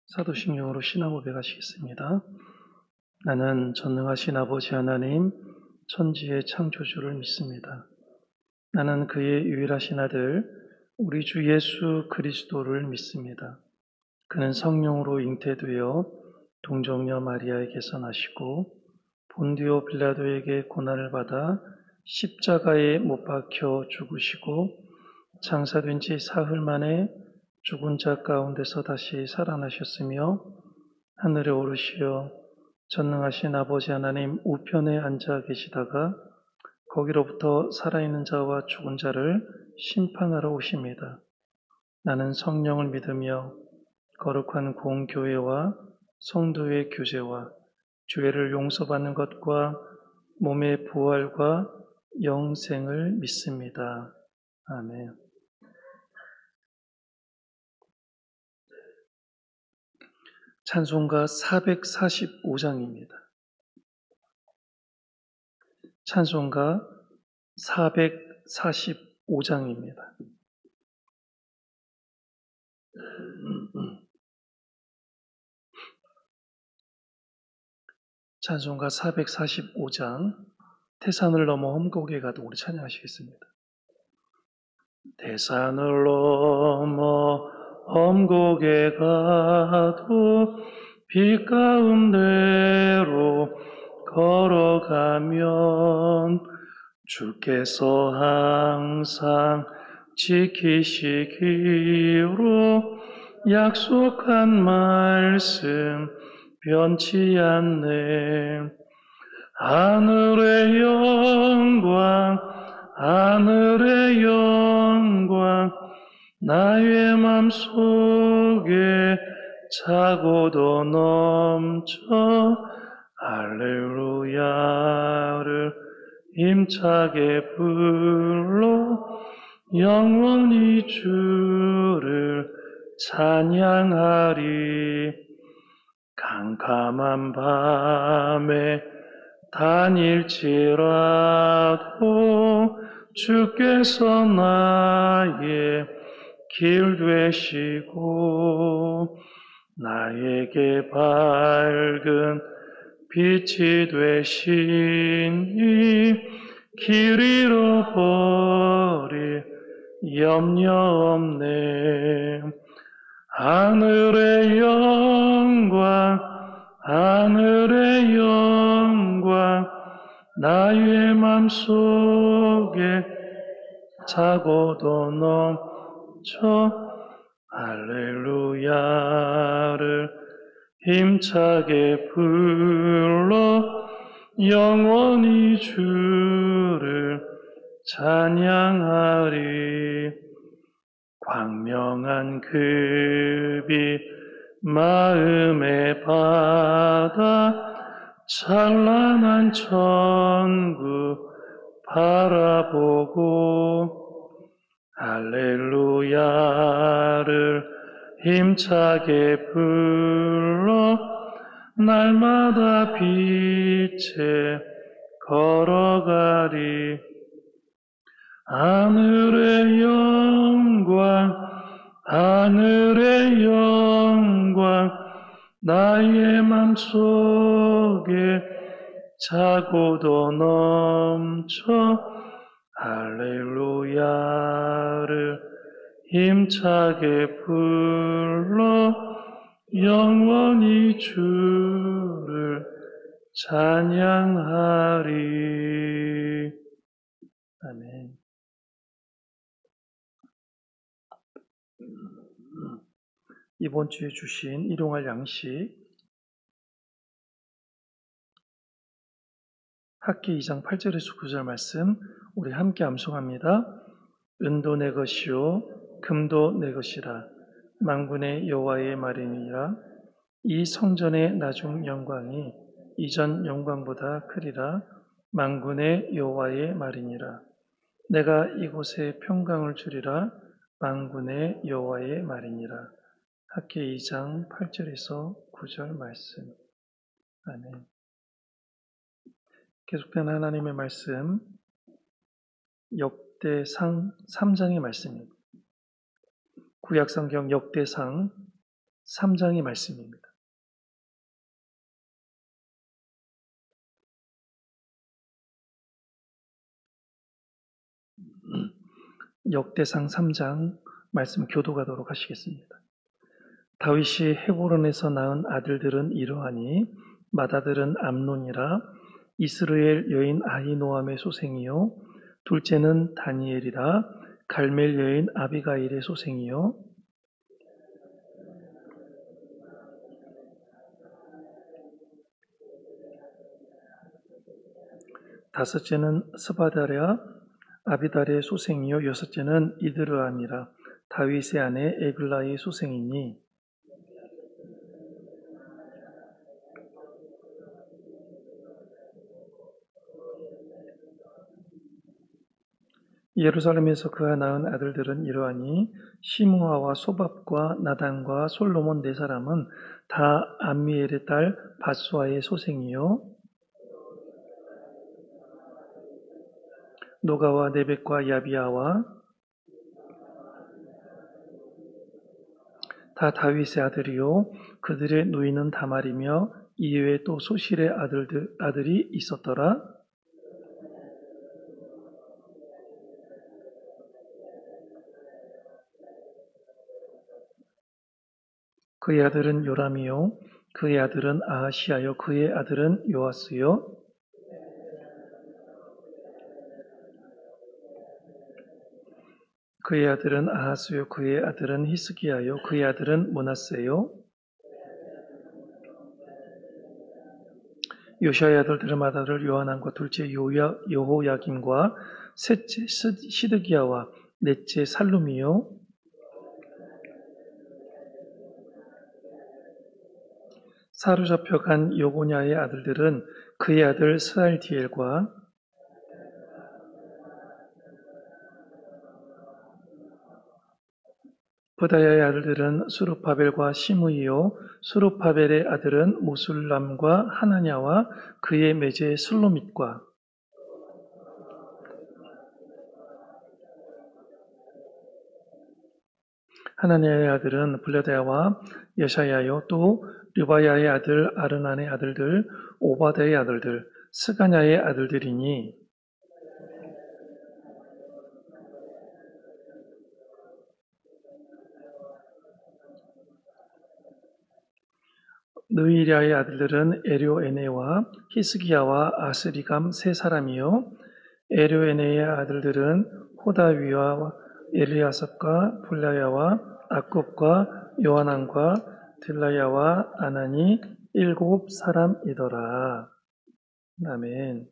사도신경으로 신앙 고백하시겠습니다. 나는 전능하신 아버지 하나님, 천지의 창조주를 믿습니다. 나는 그의 유일하신 아들, 우리 주 예수 그리스도를 믿습니다. 그는 성령으로 잉태되어 동정녀 마리아에게서 나시고 본디오 빌라도에게 고난을 받아 십자가에 못 박혀 죽으시고 장사된 지 사흘 만에 죽은 자 가운데서 다시 살아나셨으며 하늘에 오르시어 전능하신 아버지 하나님 우편에 앉아 계시다가 거기로부터 살아있는 자와 죽은 자를 심판하러 오십니다. 나는 성령을 믿으며 거룩한 공교회와 성도의 교제와 죄를 용서받는 것과 몸의 부활과 영생을 믿습니다. 아멘. 찬송가 445장입니다. 찬송가 445장입니다. 찬송가 445장 태산을 넘어 험곡에 가도 우리 찬양하시겠습니다. 태산을 넘어 험곡에 가도 빛 가운데로 걸어가면 주께서 항상 지키시기로 약속한 말씀 변치 않네. 하늘의 영광 하늘의 영광 나의 맘속에 차고도 넘쳐 할렐루야를 힘차게 불러 영원히 주를 찬양하리. 캄캄한 밤에 다닐지라도 주께서 나의 길 되시고 나에게 밝은 빛이 되시니 길 잃어버릴 염려 없네. 하늘의 영광 하늘의 영광 나의 맘속에 차고도 넘쳐 할렐루야를 힘차게 불러 영원히 주를 찬양하리. 광명한 그 빛 마음의 바다 찬란한 천국 바라보고 할렐루야를 힘차게 불러 날마다 빛에 걸어가리. 하늘의 영광 하늘의 영광 나의 맘속에 차고도 넘쳐 할렐루야를 힘차게 불러 영원히 주를 찬양하리. 아멘. 이번 주에 주신 일용할 양식 학기 2장 8절에서 9절 말씀 우리 함께 암송합니다. 은도 내 것이요 금도 내 것이라 만군의 여호와의 말이니라. 이 성전의 나중 영광이 이전 영광보다 크리라. 만군의 여호와의 말이니라. 내가 이곳에 평강을 주리라. 만군의 여호와의 말이니라. 학기 2장 8절에서 9절 말씀. 아멘. 계속된 하나님의 말씀 역대상 3장의 말씀입니다. 구약성경 역대상 3장의 말씀입니다. 역대상 3장 말씀 교도가도록 하시겠습니다. 다윗이 헤브론에서 낳은 아들들은 이러하니 맏아들은 암논이라 이스라엘 여인 아히노함의 소생이요 둘째는 다니엘이라 갈멜 여인 아비가일의 소생이요 다섯째는 스바다랴 아비달의 소생이요 여섯째는 이드르암이라 다윗의 아내 에글라의 소생이니 예루살렘에서 그가 낳은 아들들은 이러하니 시므아와 소밥과 나단과 솔로몬 네 사람은 다 암미엘의 딸 바수아의 소생이요 노가와 네벡과 야비아와 다 다윗의 아들이요 그들의 누이는 다말이며 이외에 또 소실의 아들이 있었더라. 그의 아들은 요람이요 그의 아들은 아하시아요 그의 아들은 요아스요 그의 아들은 아하스요 그의 아들은 히스기야요 그의 아들은 므낫세요 요시아의 아들들은 맏아들 요하난과 둘째 여호야김과 셋째 시드기야와 넷째 살룸이요 사로잡혀간 여고냐의 아들들은 그의 아들 스알디엘과 부다야의 아들들은 수르파벨과 시므이요 수르파벨의 아들은 모술람과 하나냐와 그의 매제 슬로밋과 하나냐의 아들은 블레다야와 여샤야요 또 르바야의 아들 아르난의 아들들 오바다의 아들들 스가냐의 아들들이니 느이랴의 아들들은 에료에네와 히스기야와 아스리감 세 사람이요 에료에네의 아들들은 호다위와 엘리아삽과 블라야와 아콥과 요하난과 들라야와 아나니 7 사람이더라. 아멘.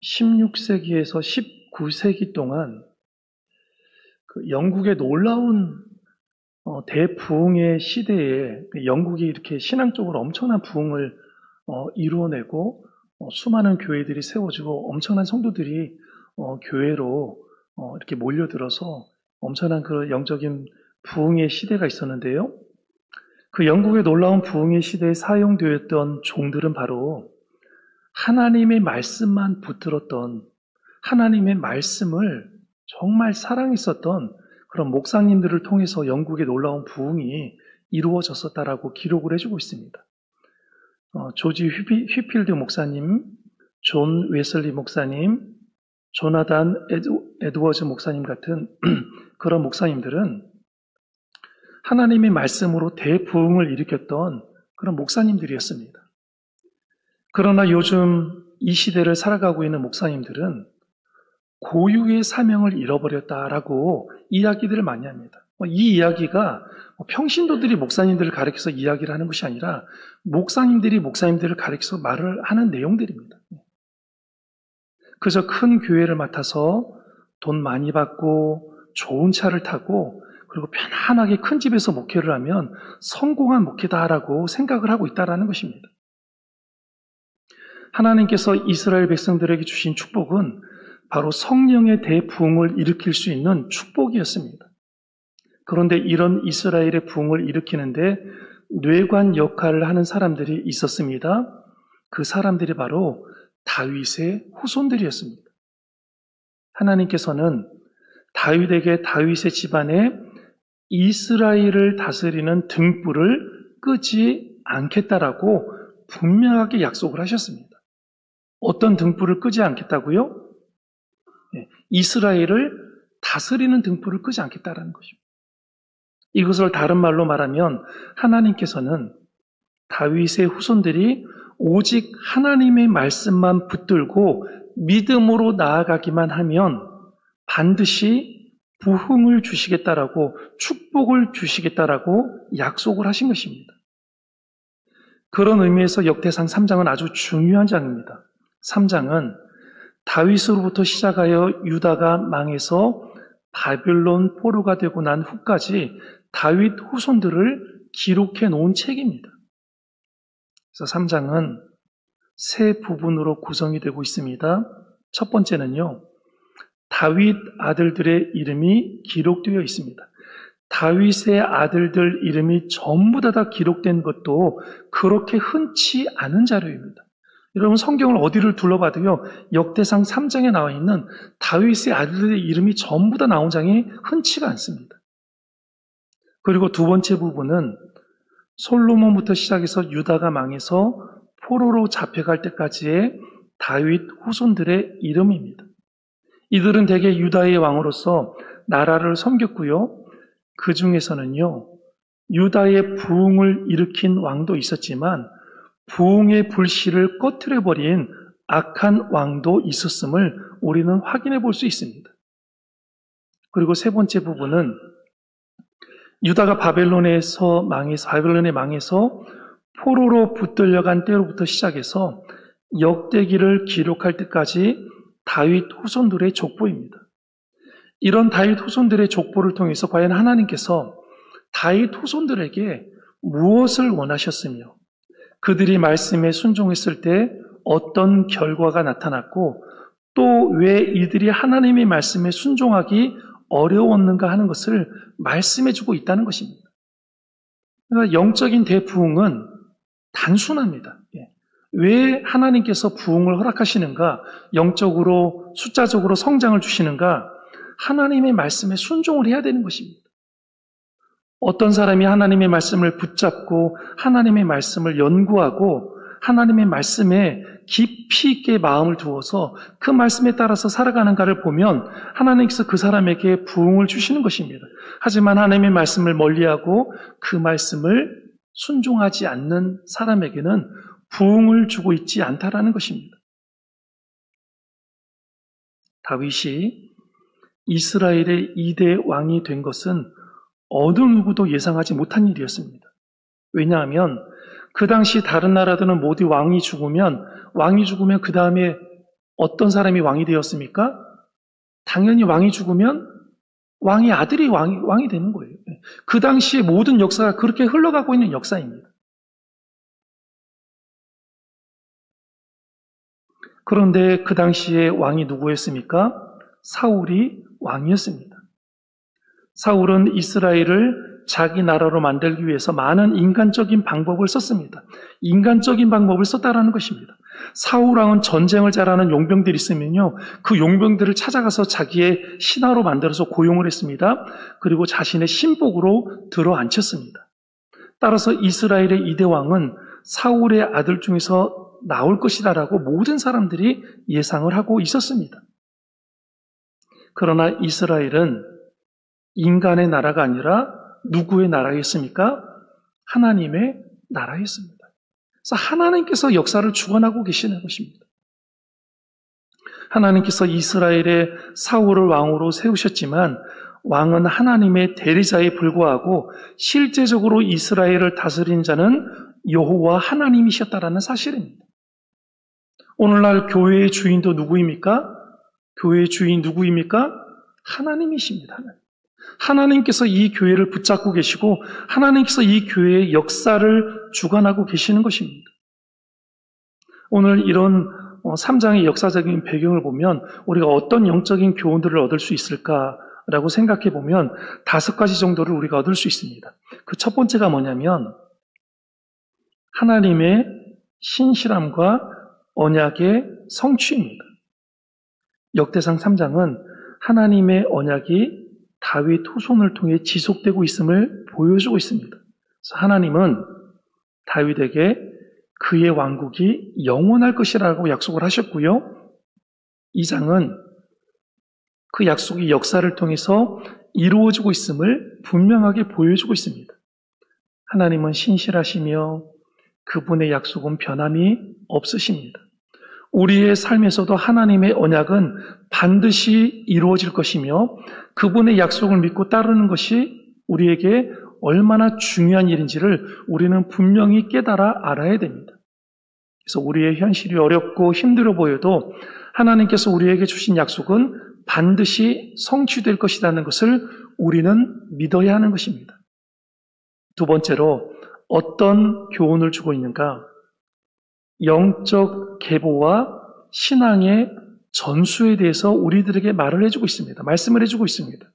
16세기에서 19세기 동안 그 영국의 놀라운 대부흥의 시대에 영국이 이렇게 신앙적으로 엄청난 부흥을 이루어내고 수많은 교회들이 세워지고 엄청난 성도들이 교회로 이렇게 몰려들어서 엄청난 그 영적인 부흥의 시대가 있었는데요. 그 영국의 놀라운 부흥의 시대에 사용되었던 종들은 바로 하나님의 말씀만 붙들었던 하나님의 말씀을 정말 사랑했었던 그런 목사님들을 통해서 영국의 놀라운 부흥이 이루어졌었다라고 기록을 해주고 있습니다. 조지 휘필드 목사님, 존 웨슬리 목사님, 조나단 에드워즈 목사님 같은 그런 목사님들은 하나님의 말씀으로 대부흥을 일으켰던 그런 목사님들이었습니다. 그러나 요즘 이 시대를 살아가고 있는 목사님들은 고유의 사명을 잃어버렸다라고 이야기들을 많이 합니다. 이 이야기가 평신도들이 목사님들을 가리켜서 이야기를 하는 것이 아니라 목사님들이 목사님들을 가리켜서 말을 하는 내용들입니다. 그저 큰 교회를 맡아서 돈 많이 받고 좋은 차를 타고 그리고 편안하게 큰 집에서 목회를 하면 성공한 목회다라고 생각을 하고 있다는 것입니다. 하나님께서 이스라엘 백성들에게 주신 축복은 바로 성령의 대부흥을 일으킬 수 있는 축복이었습니다. 그런데 이런 이스라엘의 부흥을 일으키는데 뇌관 역할을 하는 사람들이 있었습니다. 그 사람들이 바로 다윗의 후손들이었습니다. 하나님께서는 다윗에게 다윗의 집안에 이스라엘을 다스리는 등불을 끄지 않겠다라고 분명하게 약속을 하셨습니다. 어떤 등불을 끄지 않겠다고요? 이스라엘을 다스리는 등불을 끄지 않겠다라는 것입니다. 이것을 다른 말로 말하면 하나님께서는 다윗의 후손들이 오직 하나님의 말씀만 붙들고 믿음으로 나아가기만 하면 반드시 부흥을 주시겠다라고 축복을 주시겠다라고 약속을 하신 것입니다. 그런 의미에서 역대상 3장은 아주 중요한 장입니다. 3장은 다윗으로부터 시작하여 유다가 망해서 바벨론 포로가 되고 난 후까지 다윗 후손들을 기록해 놓은 책입니다. 그래서 3장은 세 부분으로 구성이 되고 있습니다. 첫 번째는요, 다윗 아들들의 이름이 기록되어 있습니다. 다윗의 아들들 이름이 전부 다 기록된 것도 그렇게 흔치 않은 자료입니다. 여러분 성경을 어디를 둘러봐도요, 역대상 3장에 나와 있는 다윗의 아들들의 이름이 전부 다 나온 장이 흔치가 않습니다. 그리고 두 번째 부분은 솔로몬부터 시작해서 유다가 망해서 포로로 잡혀갈 때까지의 다윗 후손들의 이름입니다. 이들은 대개 유다의 왕으로서 나라를 섬겼고요. 그 중에서는요, 유다의 부흥을 일으킨 왕도 있었지만 부흥의 불씨를 꺼트려버린 악한 왕도 있었음을 우리는 확인해 볼 수 있습니다. 그리고 세 번째 부분은 유다가 바벨론에 망해서 포로로 붙들려간 때로부터 시작해서 역대기를 기록할 때까지 다윗 후손들의 족보입니다. 이런 다윗 후손들의 족보를 통해서 과연 하나님께서 다윗 후손들에게 무엇을 원하셨으며 그들이 말씀에 순종했을 때 어떤 결과가 나타났고 또 왜 이들이 하나님의 말씀에 순종하기 어려웠는가 하는 것을 말씀해 주고 있다는 것입니다. 그러니까 영적인 대부흥은 단순합니다. 왜 하나님께서 부흥을 허락하시는가? 영적으로 숫자적으로 성장을 주시는가? 하나님의 말씀에 순종을 해야 되는 것입니다. 어떤 사람이 하나님의 말씀을 붙잡고 하나님의 말씀을 연구하고 하나님의 말씀에 깊이 있게 마음을 두어서 그 말씀에 따라서 살아가는가를 보면 하나님께서 그 사람에게 부흥을 주시는 것입니다. 하지만 하나님의 말씀을 멀리하고 그 말씀을 순종하지 않는 사람에게는 부흥을 주고 있지 않다라는 것입니다. 다윗이 이스라엘의 2대 왕이 된 것은 어느 누구도 예상하지 못한 일이었습니다. 왜냐하면 그 당시 다른 나라들은 모두 왕이 죽으면 그 다음에 어떤 사람이 왕이 되었습니까? 당연히 왕이 죽으면 왕의 아들이 왕이 되는 거예요. 그 당시의 모든 역사가 그렇게 흘러가고 있는 역사입니다. 그런데 그 당시에 왕이 누구였습니까? 사울이 왕이었습니다. 사울은 이스라엘을 자기 나라로 만들기 위해서 많은 인간적인 방법을 썼습니다. 인간적인 방법을 썼다라는 것입니다. 사울 왕은 전쟁을 잘하는 용병들이 있으면요, 그 용병들을 찾아가서 자기의 신하로 만들어서 고용을 했습니다. 그리고 자신의 신복으로 들어앉혔습니다. 따라서 이스라엘의 2대 왕은 사울의 아들 중에서 나올 것이다라고 모든 사람들이 예상을 하고 있었습니다. 그러나 이스라엘은 인간의 나라가 아니라 누구의 나라였습니까? 하나님의 나라였습니다. 그래서 하나님께서 역사를 주관하고 계시는 것입니다. 하나님께서 이스라엘의 사울을 왕으로 세우셨지만 왕은 하나님의 대리자에 불과하고 실제적으로 이스라엘을 다스린 자는 여호와 하나님이셨다라는 사실입니다. 오늘날 교회의 주인도 누구입니까? 교회의 주인 누구입니까? 하나님이십니다. 하나님께서 이 교회를 붙잡고 계시고 하나님께서 이 교회의 역사를 주관하고 계시는 것입니다. 오늘 이런 3장의 역사적인 배경을 보면 우리가 어떤 영적인 교훈들을 얻을 수 있을까라고 생각해 보면 5가지 정도를 우리가 얻을 수 있습니다. 그 첫 번째가 뭐냐면 하나님의 신실함과 언약의 성취입니다. 역대상 3장은 하나님의 언약이 다윗 후손을 통해 지속되고 있음을 보여주고 있습니다. 그래서 하나님은 다윗에게 그의 왕국이 영원할 것이라고 약속을 하셨고요. 이 장은 그 약속이 역사를 통해서 이루어지고 있음을 분명하게 보여주고 있습니다. 하나님은 신실하시며 그분의 약속은 변함이 없으십니다. 우리의 삶에서도 하나님의 언약은 반드시 이루어질 것이며 그분의 약속을 믿고 따르는 것이 우리에게 얼마나 중요한 일인지를 우리는 분명히 깨달아 알아야 됩니다. 그래서 우리의 현실이 어렵고 힘들어 보여도 하나님께서 우리에게 주신 약속은 반드시 성취될 것이라는 것을 우리는 믿어야 하는 것입니다. 두 번째로 어떤 교훈을 주고 있는가? 영적 계보와 신앙의 전수에 대해서 우리들에게 말을 해주고 있습니다. 말씀을 해주고 있습니다.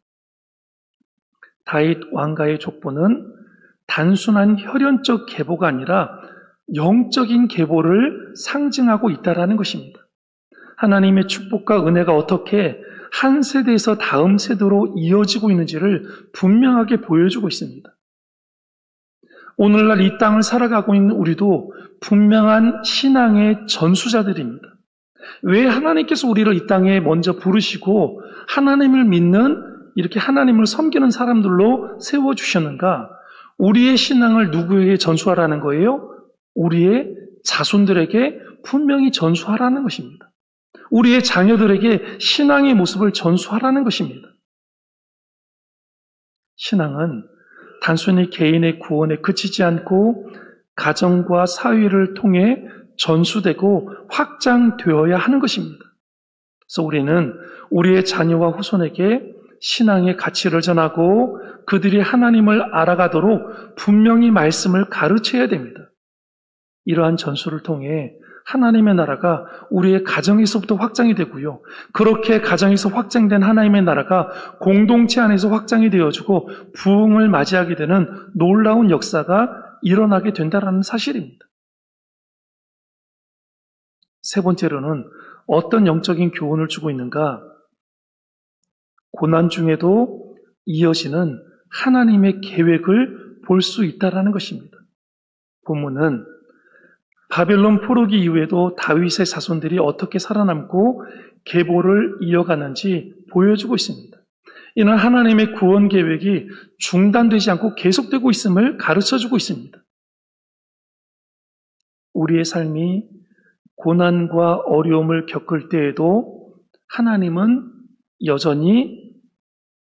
다윗 왕가의 족보는 단순한 혈연적 계보가 아니라 영적인 계보를 상징하고 있다는 것입니다. 하나님의 축복과 은혜가 어떻게 한 세대에서 다음 세대로 이어지고 있는지를 분명하게 보여주고 있습니다. 오늘날 이 땅을 살아가고 있는 우리도 분명한 신앙의 전수자들입니다. 왜 하나님께서 우리를 이 땅에 먼저 부르시고 하나님을 믿는 이렇게 하나님을 섬기는 사람들로 세워주셨는가? 우리의 신앙을 누구에게 전수하라는 거예요? 우리의 자손들에게 분명히 전수하라는 것입니다. 우리의 자녀들에게 신앙의 모습을 전수하라는 것입니다. 신앙은 단순히 개인의 구원에 그치지 않고 가정과 사회를 통해 전수되고 확장되어야 하는 것입니다. 그래서 우리는 우리의 자녀와 후손에게 신앙의 가치를 전하고 그들이 하나님을 알아가도록 분명히 말씀을 가르쳐야 됩니다. 이러한 전수를 통해 하나님의 나라가 우리의 가정에서부터 확장이 되고요. 그렇게 가정에서 확장된 하나님의 나라가 공동체 안에서 확장이 되어지고 부흥을 맞이하게 되는 놀라운 역사가 일어나게 된다는 사실입니다. 세 번째로는 어떤 영적인 교훈을 주고 있는가? 고난 중에도 이어지는 하나님의 계획을 볼 수 있다는 것입니다. 본문은 바벨론 포로기 이후에도 다윗의 자손들이 어떻게 살아남고 계보를 이어가는지 보여주고 있습니다. 이는 하나님의 구원 계획이 중단되지 않고 계속되고 있음을 가르쳐주고 있습니다. 우리의 삶이 고난과 어려움을 겪을 때에도 하나님은 여전히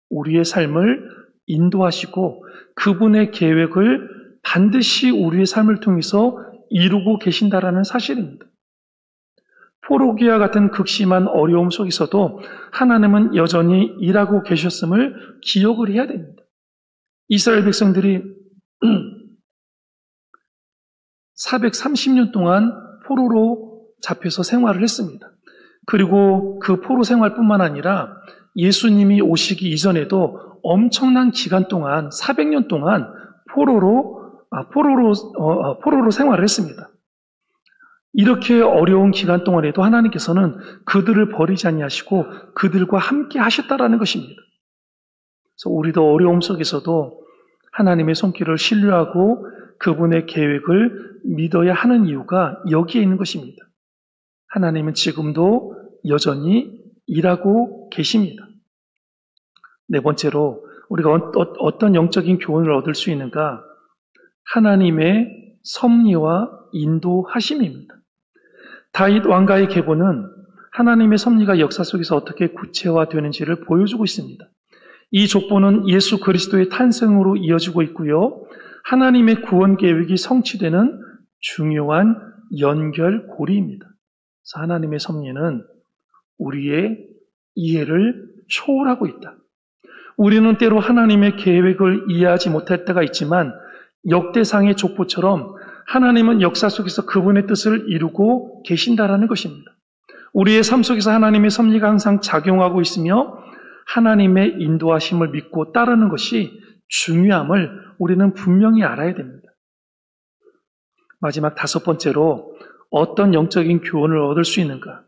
우리의 삶을 인도하시고 그분의 계획을 반드시 우리의 삶을 통해서 이루고 계신다라는 사실입니다. 포로기와 같은 극심한 어려움 속에서도 하나님은 여전히 일하고 계셨음을 기억을 해야 됩니다. 이스라엘 백성들이 430년 동안 포로로 잡혀서 생활을 했습니다. 그리고 그 포로 생활뿐만 아니라 예수님이 오시기 이전에도 엄청난 기간 동안 400년 동안 포로로 생활을 했습니다. 이렇게 어려운 기간 동안에도 하나님께서는 그들을 버리지 아니하시고 그들과 함께 하셨다라는 것입니다. 그래서 우리도 어려움 속에서도 하나님의 손길을 신뢰하고 그분의 계획을 믿어야 하는 이유가 여기에 있는 것입니다. 하나님은 지금도 여전히 일하고 계십니다. 네 번째로 우리가 어떤 영적인 교훈을 얻을 수 있는가? 하나님의 섭리와 인도하심입니다. 다윗 왕가의 계보는 하나님의 섭리가 역사 속에서 어떻게 구체화되는지를 보여주고 있습니다. 이 족보는 예수 그리스도의 탄생으로 이어지고 있고요. 하나님의 구원 계획이 성취되는 중요한 연결고리입니다. 그래서 하나님의 섭리는 우리의 이해를 초월하고 있다. 우리는 때로 하나님의 계획을 이해하지 못할 때가 있지만 역대상의 족보처럼 하나님은 역사 속에서 그분의 뜻을 이루고 계신다라는 것입니다. 우리의 삶 속에서 하나님의 섭리가 항상 작용하고 있으며 하나님의 인도하심을 믿고 따르는 것이 중요함을 우리는 분명히 알아야 됩니다. 마지막 다섯 번째로 어떤 영적인 교훈을 얻을 수 있는가?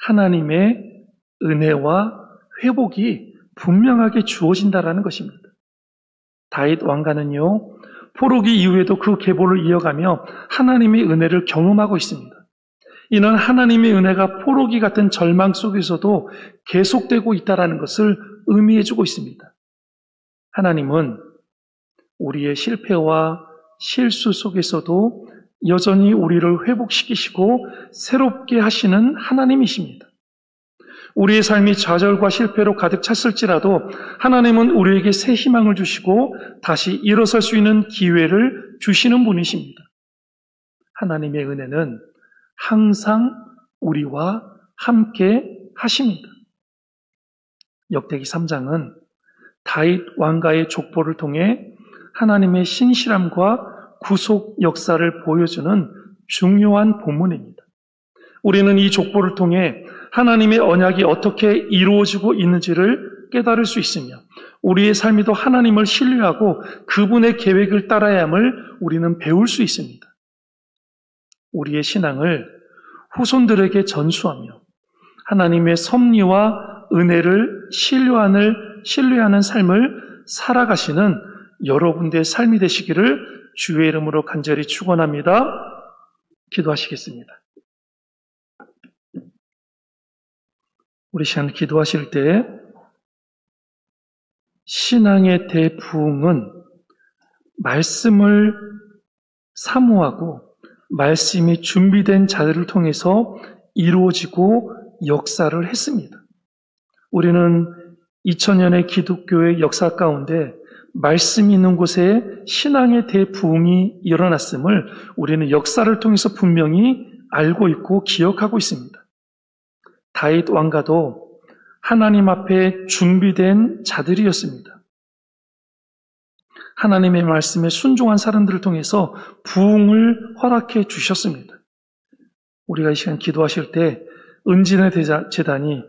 하나님의 은혜와 회복이 분명하게 주어진다라는 것입니다. 다윗 왕가는요, 포로기 이후에도 그 계보를 이어가며 하나님의 은혜를 경험하고 있습니다. 이는 하나님의 은혜가 포로기 같은 절망 속에서도 계속되고 있다는 것을 의미해주고 있습니다. 하나님은 우리의 실패와 실수 속에서도 여전히 우리를 회복시키시고 새롭게 하시는 하나님이십니다. 우리의 삶이 좌절과 실패로 가득 찼을지라도 하나님은 우리에게 새 희망을 주시고 다시 일어설 수 있는 기회를 주시는 분이십니다. 하나님의 은혜는 항상 우리와 함께 하십니다. 역대기 3장은 다윗 왕가의 족보를 통해 하나님의 신실함과 구속 역사를 보여주는 중요한 본문입니다. 우리는 이 족보를 통해 하나님의 언약이 어떻게 이루어지고 있는지를 깨달을 수 있으며 우리의 삶에도 하나님을 신뢰하고 그분의 계획을 따라야 함을 우리는 배울 수 있습니다. 우리의 신앙을 후손들에게 전수하며 하나님의 섭리와 은혜를 신뢰하는 삶을 살아가시는 여러분들의 삶이 되시기를 주의 이름으로 간절히 축원합니다. 기도하시겠습니다. 우리 시간 기도하실 때 신앙의 대부흥은 말씀을 사모하고 말씀이 준비된 자들을 통해서 이루어지고 역사를 했습니다. 우리는 2000년의 기독교의 역사 가운데 말씀이 있는 곳에 신앙의 대부흥이 일어났음을 우리는 역사를 통해서 분명히 알고 있고 기억하고 있습니다. 다윗 왕가도 하나님 앞에 준비된 자들이었습니다. 하나님의 말씀에 순종한 사람들을 통해서 부흥을 허락해 주셨습니다. 우리가 이 시간 기도하실 때 은진의 제단이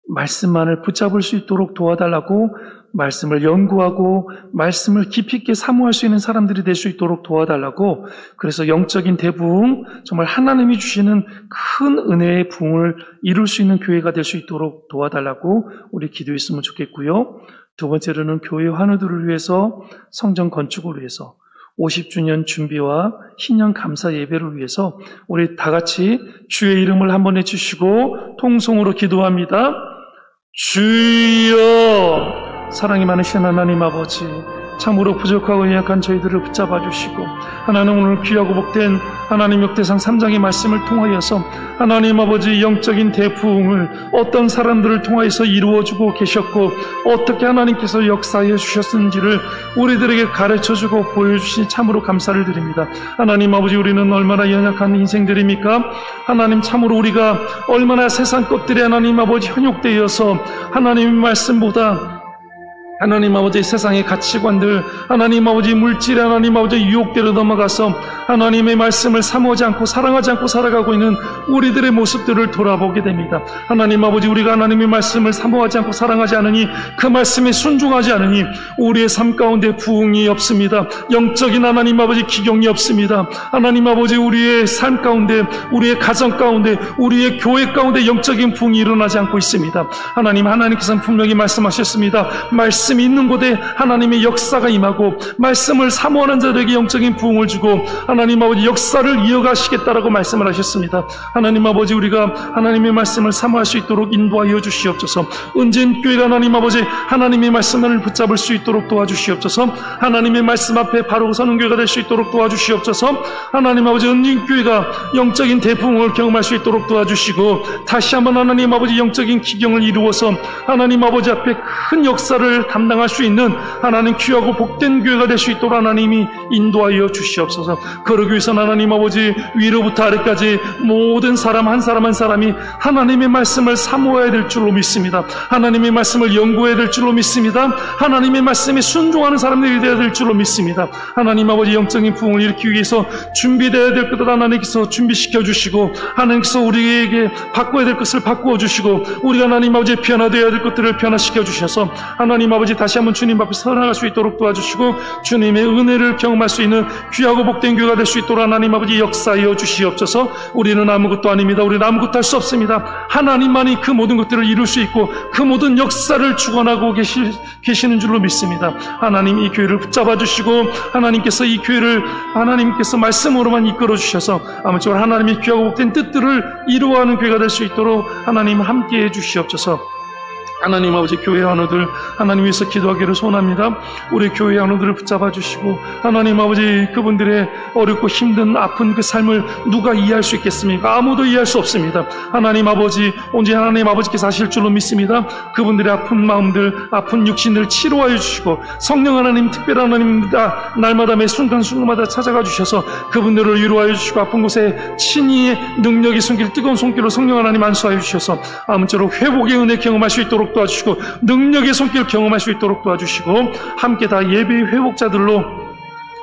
말씀만을 붙잡을 수 있도록 도와달라고 말씀을 연구하고 말씀을 깊이 있게 사모할 수 있는 사람들이 될 수 있도록 도와달라고 그래서 영적인 대부흥, 정말 하나님이 주시는 큰 은혜의 부흥을 이룰 수 있는 교회가 될 수 있도록 도와달라고 우리 기도했으면 좋겠고요. 두 번째로는 교회 환우들을 위해서 성전 건축을 위해서 50주년 준비와 신년 감사 예배를 위해서 우리 다 같이 주의 이름을 한번 해주시고 통성으로 기도합니다. 주여, 사랑이 많으신 하나님 아버지, 참으로 부족하고 연약한 저희들을 붙잡아 주시고 하나님 오늘 귀하고 복된 하나님 역대상 3장의 말씀을 통하여서 하나님 아버지 영적인 대부흥을 어떤 사람들을 통하여서 이루어주고 계셨고 어떻게 하나님께서 역사해 주셨는지를 우리들에게 가르쳐주고 보여주시니 참으로 감사를 드립니다. 하나님 아버지, 우리는 얼마나 연약한 인생들입니까? 하나님, 참으로 우리가 얼마나 세상 것들에 하나님 아버지 현혹되어서 하나님의 말씀보다 하나님 아버지 세상의 가치관들, 하나님 아버지 물질, 하나님 아버지 유혹대로 넘어가서 하나님의 말씀을 사모하지 않고 사랑하지 않고 살아가고 있는 우리들의 모습들을 돌아보게 됩니다. 하나님 아버지, 우리가 하나님의 말씀을 사모하지 않고 사랑하지 않으니, 그 말씀에 순종하지 않으니 우리의 삶 가운데 부흥이 없습니다. 영적인 하나님 아버지 기경이 없습니다. 하나님 아버지, 우리의 삶 가운데, 우리의 가정 가운데, 우리의 교회 가운데 영적인 부흥이 일어나지 않고 있습니다. 하나님께서는 분명히 말씀하셨습니다. 말씀이 있는 곳에 하나님의 역사가 임하고 말씀을 사모하는 자들에게 영적인 부흥을 주고 하나님 아버지 역사를 이어가시겠다라고 말씀을 하셨습니다. 하나님 아버지, 우리가 하나님의 말씀을 사모할 수 있도록 인도하여 주시옵소서. 은진교회가 하나님 아버지 하나님의 말씀을 붙잡을 수 있도록 도와주시옵소서. 하나님의 말씀 앞에 바로 서는 교회가 될 수 있도록 도와주시옵소서. 하나님 아버지, 은진교회가 영적인 대부흥을 경험할 수 있도록 도와주시고 다시 한번 하나님 아버지 영적인 기경을 이루어서 하나님 아버지 앞에 큰 역사를 감당할 수 있는 하나님 귀하고 복된 교회가 될 수 있도록 하나님이 인도하여 주시옵소서. 그러기 위해서는 하나님 아버지 위로부터 아래까지 모든 사람 한 사람 한 사람이 하나님의 말씀을 사모해야 될 줄로 믿습니다. 하나님의 말씀을 연구해야 될 줄로 믿습니다. 하나님의 말씀에 순종하는 사람들이 되어야 될 줄로 믿습니다. 하나님 아버지 영적인 부흥을 일으키기 위해서 준비되어야 될 것을 하나님께서 준비시켜 주시고 하나님께서 우리에게 바꿔야 될 것을 바꾸어 주시고 우리가 하나님 아버지 변화되어야 될 것들을 변화시켜 주셔서 하나님 아버지 다시 한번 주님 앞에 살아갈 수 있도록 도와주시고 주님의 은혜를 경험할 수 있는 귀하고 복된 교회가 교회가 될 수 있도록 하나님 아버지 역사하여 주시옵소서. 우리는 아무것도 아닙니다. 우리는 아무것도 할 수 없습니다. 하나님만이 그 모든 것들을 이룰 수 있고 그 모든 역사를 주관하고 계시는 줄로 믿습니다. 하나님 이 교회를 붙잡아 주시고 하나님께서 이 교회를 하나님께서 말씀으로만 이끌어 주셔서 아무쪼록 하나님의 귀하고 복된 뜻들을 이루어가는 교회가 될 수 있도록 하나님 함께해 주시옵소서. 하나님 아버지 교회 환우들 하나님 위해서 기도하기를 소원합니다. 우리 교회 환우들을 붙잡아 주시고 하나님 아버지 그분들의 어렵고 힘든 아픈 그 삶을 누가 이해할 수 있겠습니까? 아무도 이해할 수 없습니다. 하나님 아버지 온전히 하나님 아버지께서 하실 줄로 믿습니다. 그분들의 아픈 마음들 아픈 육신을 치료하여 주시고 성령 하나님 특별한 하나님 날마다 매 순간순간마다 찾아가 주셔서 그분들을 위로하여 주시고 아픈 곳에 친히의 능력이 숨길 뜨거운 손길로 성령 하나님 안수하여 주셔서 아무쪼록 회복의 은혜 경험할 수 있도록 도와주시고 능력의 손길 경험할 수 있도록 도와주시고 함께 다 예배의 회복자들로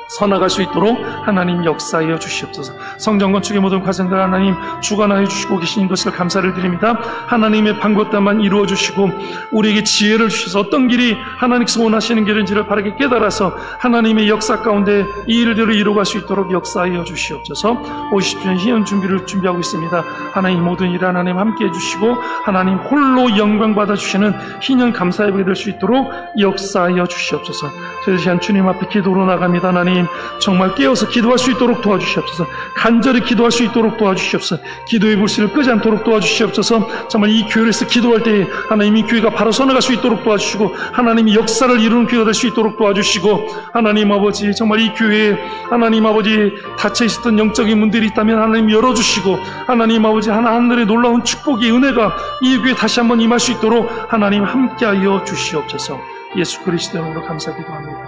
서나갈 수 있도록 하나님 역사하여 주시옵소서. 성전 건축의 모든 과정들 하나님 주관하여 주시고 계신 것을 감사를 드립니다. 하나님의 방법들만 이루어 주시고 우리에게 지혜를 주셔서 어떤 길이 하나님께서 원하시는 길인지를 바르게 깨달아서 하나님의 역사 가운데 이 일들을 이루어갈 수 있도록 역사하여 주시옵소서. 50주년 희연 준비를 준비하고 있습니다. 하나님 모든 일 하나님 함께해 주시고 하나님 홀로 영광 받아주시는 희년 감사 예배가 될 수 있도록 역사하여 주시옵소서. 저희 시간 주님 앞에 기도로 나갑니다. 하나님 정말 깨어서 기도할 수 있도록 도와주시옵소서. 간절히 기도할 수 있도록 도와주시옵소서. 기도의 불씨를 끄지 않도록 도와주시옵소서. 정말 이 교회에서 기도할 때 하나님 이 교회가 바로 서나갈 수 있도록 도와주시고 하나님이 역사를 이루는 교회가 될 수 있도록 도와주시고 하나님 아버지 정말 이 교회에 하나님 아버지 닫혀 있었던 영적인 문들이 있다면 하나님 열어주시고 하나님 아버지 하늘의 놀라운 축복의 은혜가 이 교회에 다시 한번 임할 수 있도록 하나님 함께하여 주시옵소서. 예수 그리스도 이름으로 감사 기도합니다.